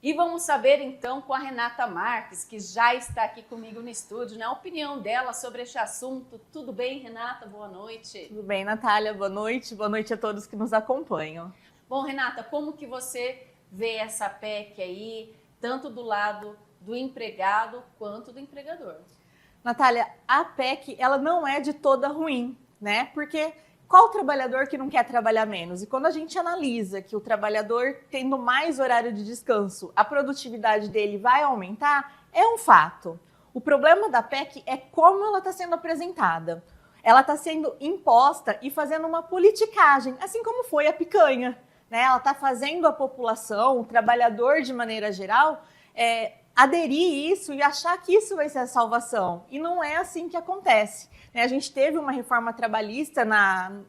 E vamos saber então com a Renata Marques, que já está aqui comigo no estúdio, a opinião dela sobre este assunto. Tudo bem, Renata? Boa noite. Tudo bem, Natália? Boa noite a todos que nos acompanham. Bom, Renata, como que você vê essa PEC aí, tanto do lado do empregado quanto do empregador? Natália, a PEC, ela não é de toda ruim, né? Porque qual trabalhador que não quer trabalhar menos? E quando a gente analisa que o trabalhador tendo mais horário de descanso, a produtividade dele vai aumentar, é um fato. O problema da PEC é como ela está sendo apresentada. Ela está sendo imposta e fazendo uma politicagem, assim como foi a picanha, né? Ela está fazendo a população, o trabalhador de maneira geral, aderir isso e achar que isso vai ser a salvação. E não é assim que acontece. A gente teve uma reforma trabalhista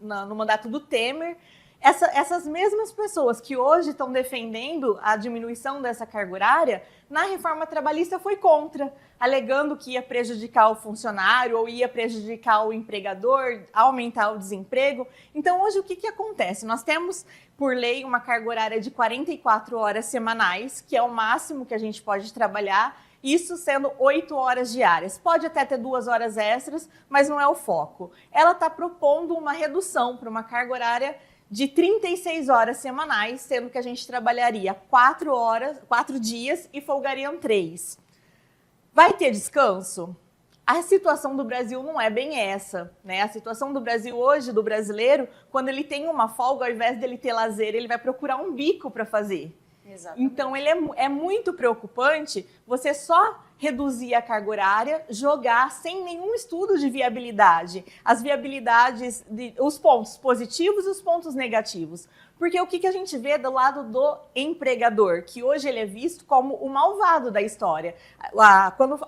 no mandato do Temer. Essas mesmas pessoas que hoje estão defendendo a diminuição dessa carga horária, na reforma trabalhista foi contra, alegando que ia prejudicar o funcionário ou ia prejudicar o empregador, aumentar o desemprego. Então, hoje, o que acontece? Nós temos, por lei, uma carga horária de 44 horas semanais, que é o máximo que a gente pode trabalhar, isso sendo 8 horas diárias. Pode até ter 2 horas extras, mas não é o foco. Ela está propondo uma redução para uma carga horária de 36 horas semanais, sendo que a gente trabalharia 4 dias e folgariam 3. Vai ter descanso? A situação do Brasil não é bem essa, né? A situação do Brasil hoje, do brasileiro, quando ele tem uma folga, ao invés dele ter lazer, ele vai procurar um bico para fazer. Exatamente. Então, é muito preocupante você só reduzir a carga horária, jogar sem nenhum estudo de viabilidade. As viabilidades, os pontos positivos e os pontos negativos. Porque o que a gente vê do lado do empregador, que hoje ele é visto como o malvado da história. Quando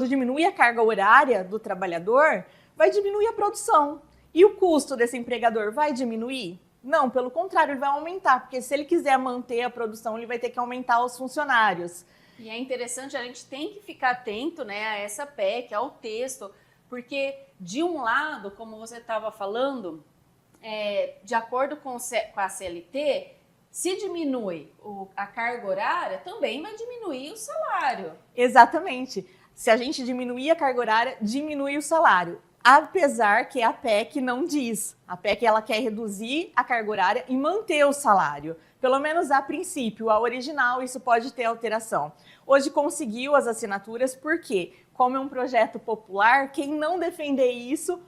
diminui a carga horária do trabalhador, vai diminuir a produção. E o custo desse empregador vai diminuir? Não, pelo contrário, ele vai aumentar, porque se ele quiser manter a produção, ele vai ter que aumentar os funcionários. E é interessante, a gente tem que ficar atento, né, a essa PEC, ao texto, porque de um lado, como você estava falando, de acordo com a CLT, se diminui a carga horária, também vai diminuir o salário. Exatamente. Se a gente diminuir a carga horária, diminui o salário. Apesar que a PEC não diz. A PEC ela quer reduzir a carga horária e manter o salário. Pelo menos a princípio, a original, isso pode ter alteração. Hoje conseguiu as assinaturas porque, como é um projeto popular, quem não defender isso,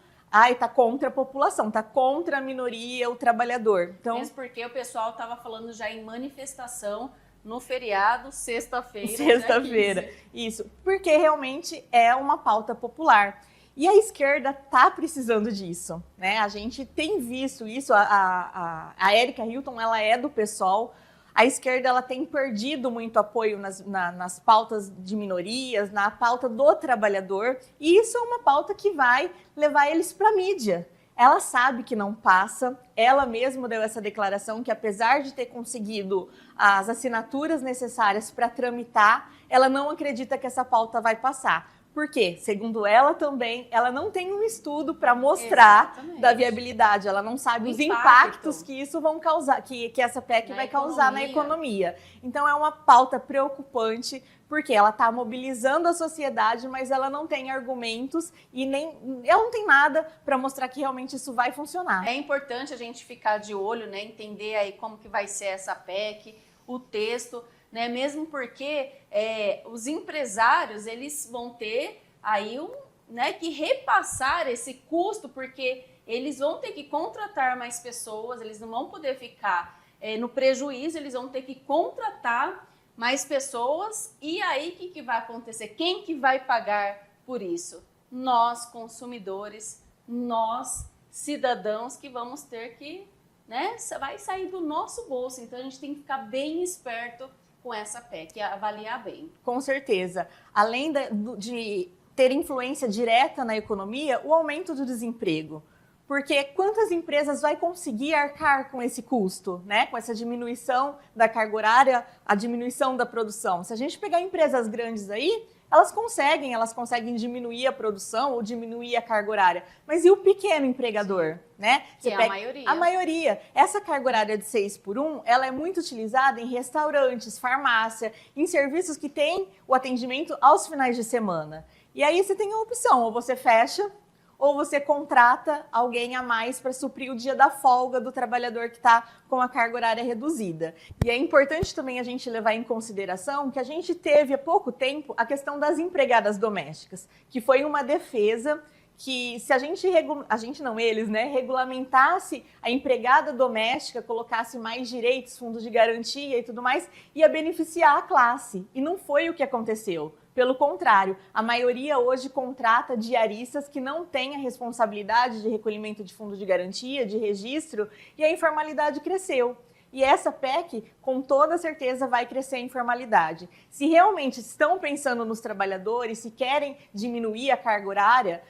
está contra a população, está contra a minoria, o trabalhador. Então, mesmo porque o pessoal estava falando já em manifestação no feriado, sexta-feira. Sexta-feira, isso. Porque realmente é uma pauta popular. E a esquerda está precisando disso, né? A gente tem visto isso, a Érica Hilton, ela é do PSOL, a esquerda ela tem perdido muito apoio nas pautas de minorias, na pauta do trabalhador, e isso é uma pauta que vai levar eles para a mídia. Ela sabe que não passa, ela mesma deu essa declaração que apesar de ter conseguido as assinaturas necessárias para tramitar, ela não acredita que essa pauta vai passar. Por quê? Segundo ela também, ela não tem um estudo para mostrar da viabilidade, ela não sabe os impactos que isso vão causar, que essa PEC vai causar na economia. Então é uma pauta preocupante, porque ela está mobilizando a sociedade, mas ela não tem argumentos e ela não tem nada para mostrar que realmente isso vai funcionar. É importante a gente ficar de olho, né, entender aí como que vai ser essa PEC, o texto, né? Mesmo porque os empresários eles vão ter aí que repassar esse custo, porque eles vão ter que contratar mais pessoas, eles não vão poder ficar no prejuízo, eles vão ter que contratar mais pessoas. E aí o que vai acontecer? Quem que vai pagar por isso? Nós, consumidores, nós, cidadãos, que vamos ter que, né, vai sair do nosso bolso. Então a gente tem que ficar bem esperto com essa PEC, avaliar bem. Com certeza. Além de ter influência direta na economia, o aumento do desemprego. Porque quantas empresas vai conseguir arcar com esse custo, né? Com essa diminuição da carga horária, a diminuição da produção? Se a gente pegar empresas grandes aí, elas conseguem diminuir a produção ou diminuir a carga horária. Mas e o pequeno empregador, né? Que é a maioria. A maioria. Essa carga horária de 6x1, ela é muito utilizada em restaurantes, farmácia, em serviços que têm o atendimento aos finais de semana. E aí você tem a opção, ou você fecha, ou você contrata alguém a mais para suprir o dia da folga do trabalhador que está com a carga horária reduzida. E é importante também a gente levar em consideração que a gente teve há pouco tempo a questão das empregadas domésticas, que foi uma defesa que se eles, né, regulamentasse a empregada doméstica, colocasse mais direitos, fundos de garantia e tudo mais, ia beneficiar a classe. E não foi o que aconteceu. Pelo contrário, a maioria hoje contrata diaristas que não têm a responsabilidade de recolhimento de fundo de garantia, de registro, e a informalidade cresceu. E essa PEC, com toda certeza, vai crescer a informalidade. Se realmente estão pensando nos trabalhadores, se querem diminuir a carga horária,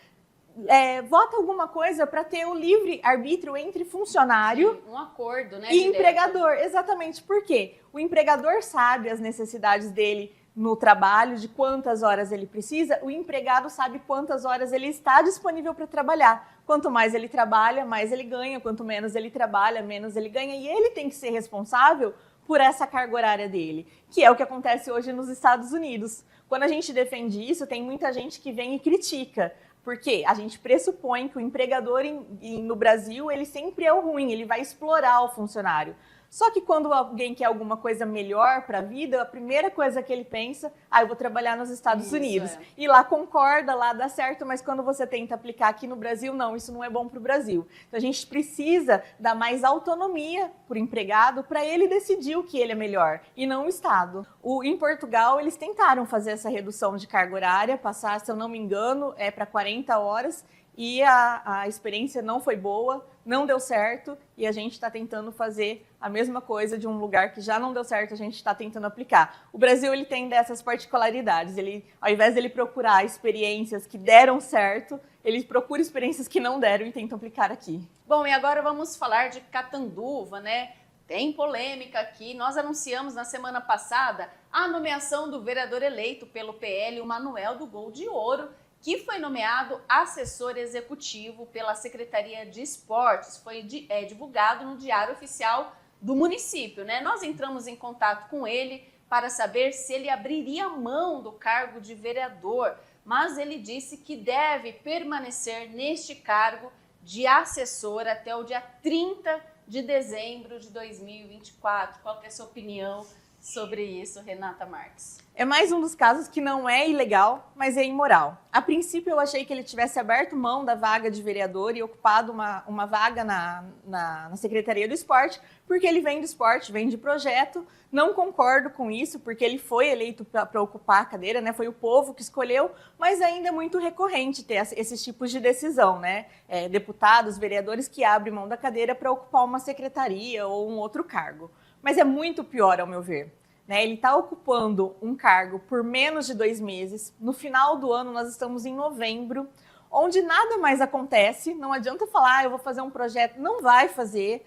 vota alguma coisa para ter o livre arbítrio entre funcionário. Sim, um acordo, né, e empregador. Exatamente. Por quê? O empregador sabe as necessidades dele no trabalho, de quantas horas ele precisa, o empregado sabe quantas horas ele está disponível para trabalhar. Quanto mais ele trabalha, mais ele ganha. Quanto menos ele trabalha, menos ele ganha. E ele tem que ser responsável por essa carga horária dele, que é o que acontece hoje nos Estados Unidos. Quando a gente defende isso, tem muita gente que vem e critica. Porque a gente pressupõe que o empregador no Brasil, ele sempre é o ruim, ele vai explorar o funcionário. Só que quando alguém quer alguma coisa melhor para a vida, a primeira coisa que ele pensa, eu vou trabalhar nos Estados Unidos. E lá concorda, lá dá certo, mas quando você tenta aplicar aqui no Brasil, não, isso não é bom para o Brasil. Então a gente precisa dar mais autonomia para o empregado, para ele decidir o que ele é melhor, e não o Estado. Em Portugal, eles tentaram fazer essa redução de carga horária, passar, se eu não me engano, para 40 horas, e a experiência não foi boa, não deu certo, e a gente está tentando fazer a mesma coisa de um lugar que já não deu certo, a gente está tentando aplicar. O Brasil, ele tem dessas particularidades, ao invés dele procurar experiências que deram certo, ele procura experiências que não deram e tenta aplicar aqui. Bom, e agora vamos falar de Catanduva, né? Tem polêmica aqui, nós anunciamos na semana passada a nomeação do vereador eleito pelo PL, o Manuel do Gol de Ouro, que foi nomeado assessor executivo pela Secretaria de Esportes. Foi divulgado no Diário Oficial do município, né? Nós entramos em contato com ele para saber se ele abriria mão do cargo de vereador, mas ele disse que deve permanecer neste cargo de assessor até o dia 30 de dezembro de 2024. Qual que é a sua opinião sobre isso, Renata Marques? É mais um dos casos que não é ilegal, mas é imoral. A princípio, eu achei que ele tivesse aberto mão da vaga de vereador e ocupado uma vaga na Secretaria do Esporte, porque ele vem do esporte, vem de projeto. Não concordo com isso, porque ele foi eleito para ocupar a cadeira, né? Foi o povo que escolheu, mas ainda é muito recorrente ter esses tipos de decisão, né? Deputados, vereadores que abrem mão da cadeira para ocupar uma secretaria ou um outro cargo. Mas é muito pior, ao meu ver. Ele está ocupando um cargo por menos de 2 meses. No final do ano, nós estamos em novembro, onde nada mais acontece. Não adianta falar, eu vou fazer um projeto. Não vai fazer.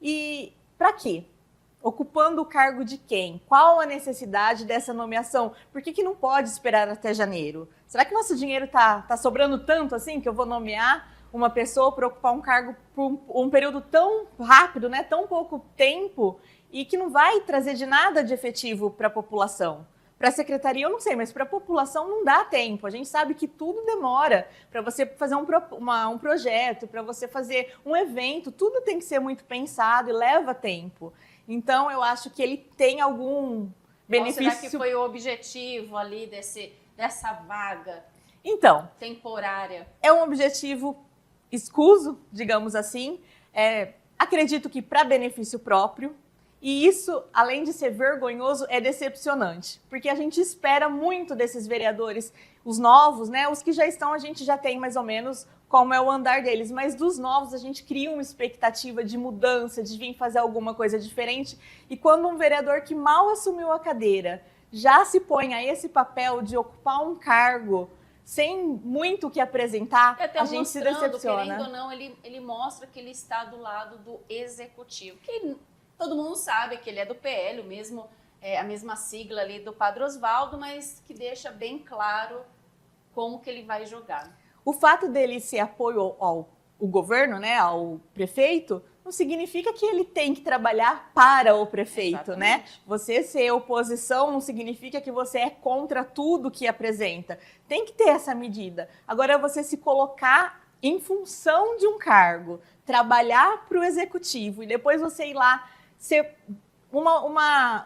E para quê? Ocupando o cargo de quem? Qual a necessidade dessa nomeação? Por que não pode esperar até janeiro? Será que nosso dinheiro tá sobrando tanto assim que eu vou nomear uma pessoa para ocupar um cargo por um período tão rápido, né? Tão pouco tempo, e que não vai trazer de nada de efetivo para a população? Para a secretaria eu não sei, mas para a população não dá tempo. A gente sabe que tudo demora. Para você fazer um projeto, para você fazer um evento, tudo tem que ser muito pensado e leva tempo. Então eu acho que ele tem algum benefício. Qual será que foi o objetivo ali dessa vaga temporária? É um objetivo escuso, digamos assim. Acredito que para benefício próprio. E isso, além de ser vergonhoso, é decepcionante, porque a gente espera muito desses vereadores, os novos, né? Os que já estão, a gente já tem mais ou menos como é o andar deles, mas dos novos a gente cria uma expectativa de mudança, de vir fazer alguma coisa diferente, e quando um vereador que mal assumiu a cadeira já se põe a esse papel de ocupar um cargo sem muito o que apresentar, a gente se decepciona. Querendo ou não, ele mostra que ele está do lado do executivo, que todo mundo sabe que ele é do PL, o mesmo a mesma sigla ali do Padre Osvaldo, mas que deixa bem claro como que ele vai jogar. O fato dele ser apoio ao governo, né, ao prefeito, não significa que ele tem que trabalhar para o prefeito, né? Exatamente. Você ser oposição não significa que você é contra tudo que apresenta. Tem que ter essa medida. Agora, você se colocar em função de um cargo, trabalhar para o executivo e depois você ir lá ser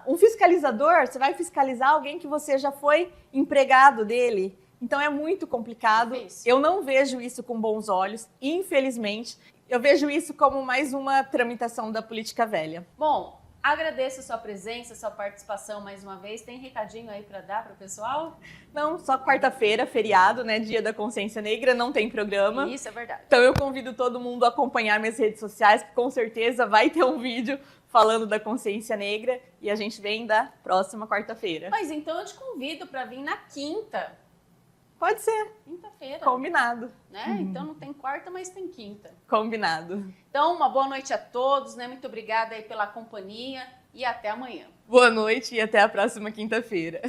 um fiscalizador, você vai fiscalizar alguém que você já foi empregado dele. Então é muito complicado. Difícil. Eu não vejo isso com bons olhos, infelizmente. Eu vejo isso como mais uma tramitação da política velha. Bom, agradeço a sua presença, a sua participação mais uma vez. Tem recadinho aí para dar para o pessoal? Não, só quarta-feira, feriado, né? Dia da Consciência Negra, não tem programa. Isso é verdade. Então eu convido todo mundo a acompanhar minhas redes sociais, que com certeza vai ter um vídeo falando da consciência negra e a gente vem da próxima quarta-feira. Mas então eu te convido para vir na quinta. Pode ser, Quinta-feira. combinado. Né? Então não tem quarta, mas tem quinta. Combinado. Então, uma boa noite a todos, né? Muito obrigada aí pela companhia e até amanhã. Boa noite e até a próxima quinta-feira.